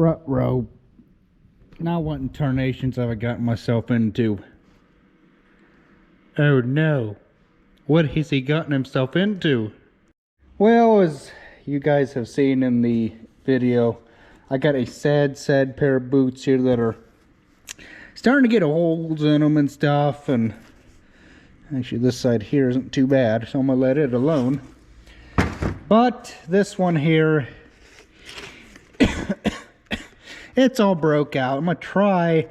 Row. Now what in tarnations have I gotten myself into? Oh no. What has he gotten himself into? Well, as you guys have seen in the video, I got a sad pair of boots here that are starting to get holes in them and stuff, and actually this side here isn't too bad, so I'm gonna let it alone. But this one here, it's all broke out. I'm gonna try,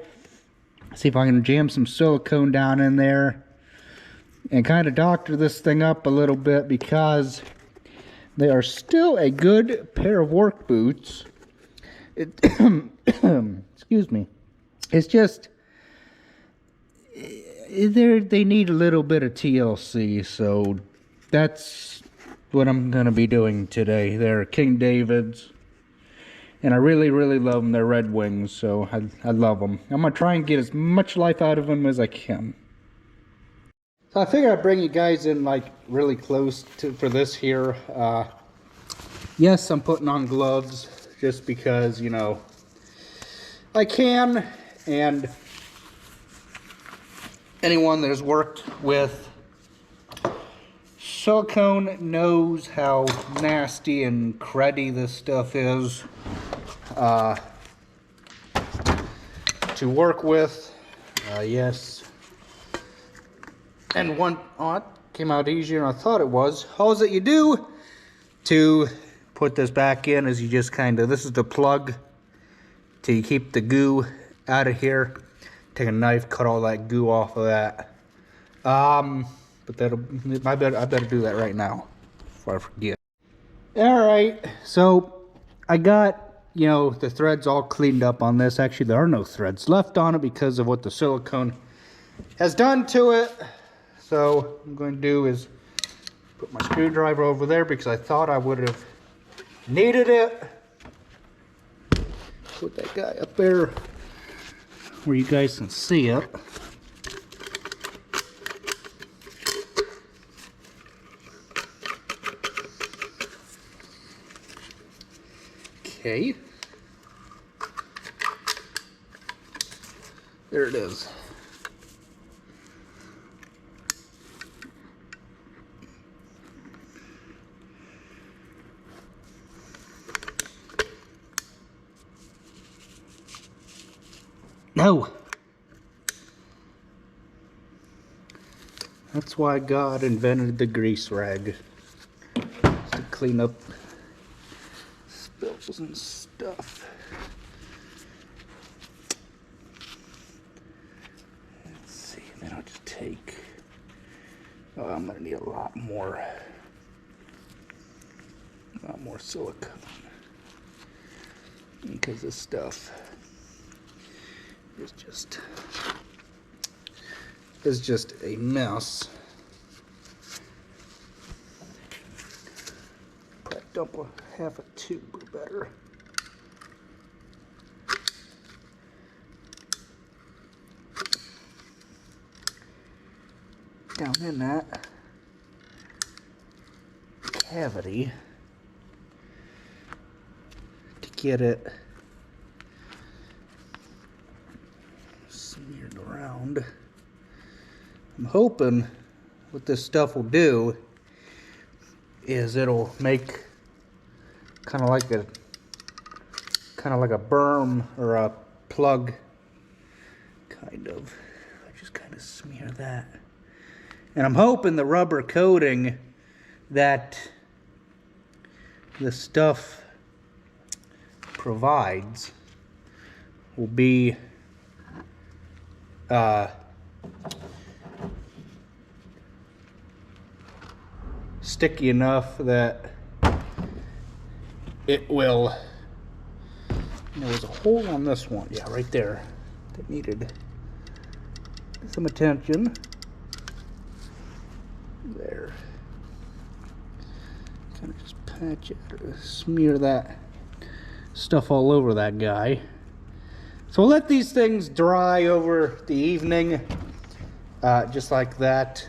see if I can jam some silicone down in there and kind of doctor this thing up a little bit, because they are still a good pair of work boots. Excuse me. It's just, they need a little bit of TLC, so that's what I'm gonna be doing today. They're King David's, and I really love them. They're Red Wings, so I love them. I'm gonna try and get as much life out of them as I can. So I figured I'd bring you guys in like really close for this here. Yes, I'm putting on gloves just because, you know, I can, and anyone that has worked with silicone knows how nasty and cruddy this stuff is to work with. Yes. And it came out easier than I thought it was. All that you do to put this back in is you just this is the plug to keep the goo out of here. Take a knife, cut all that goo off of that. But I better do that right now before I forget. All right, so I got, you know, the threads all cleaned up on this. Actually, there are no threads left on it because of what the silicone has done to it. So what I'm going to do is put my screwdriver over there because I thought I would have needed it. Put that guy up there where you guys can see it. Okay. There it is. No. That's why God invented the grease rag, to clean up spills and stuff. Let's see, then I'll just take, I'm gonna need a lot more silicone, because this stuff is just a mess. Probably dump half a tube or better. Down in that cavity to get it smeared around. I'm hoping what this stuff will do is it'll make kind of like a berm or a plug, kind of. I just kind of smear that, and I'm hoping the rubber coating that the stuff provides will be sticky enough that it will. There was a hole on this one, yeah, right there, that needed some attention. There. Kind of just patch it, smear that stuff all over that guy. So we'll let these things dry over the evening, just like that.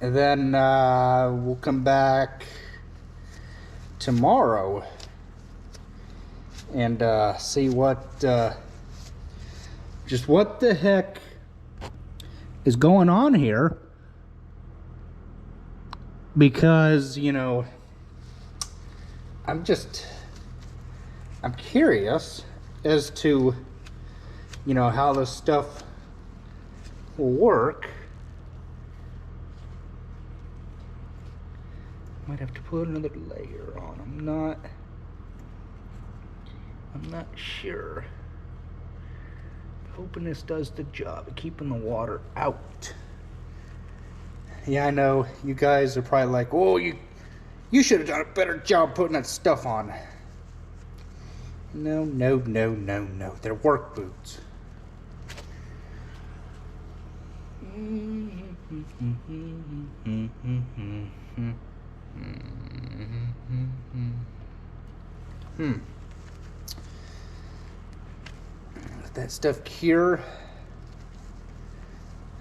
And then we'll come back tomorrow and see what just what the heck is going on here, because you know I'm curious as to how this stuff will work. Might have to put another layer on. I'm not sure. Hoping this does the job of keeping the water out. Yeah, I know you guys are probably like, "Oh, you should have done a better job putting that stuff on." No. They're work boots. Let that stuff cure.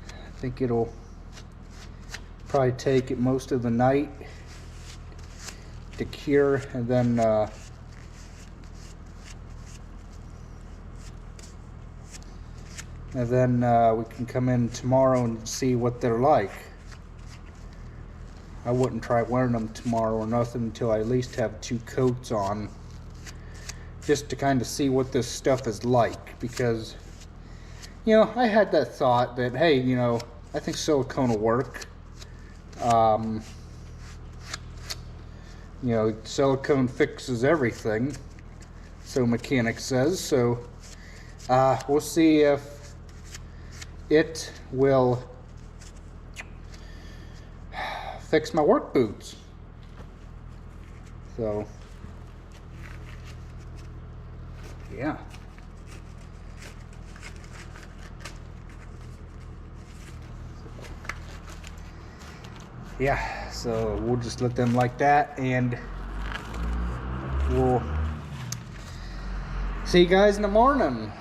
I think it'll probably take it most of the night to cure, and then we can come in tomorrow and see what they're like. I wouldn't try wearing them tomorrow or nothing until I at least have 2 coats on, just to kind of see what this stuff is like, because I had that thought that, hey, I think silicone will work. Silicone fixes everything, so mechanic says. So we'll see if it will fix my work boots. So yeah. Yeah, so we'll just let them like that, and we'll see you guys in the morning.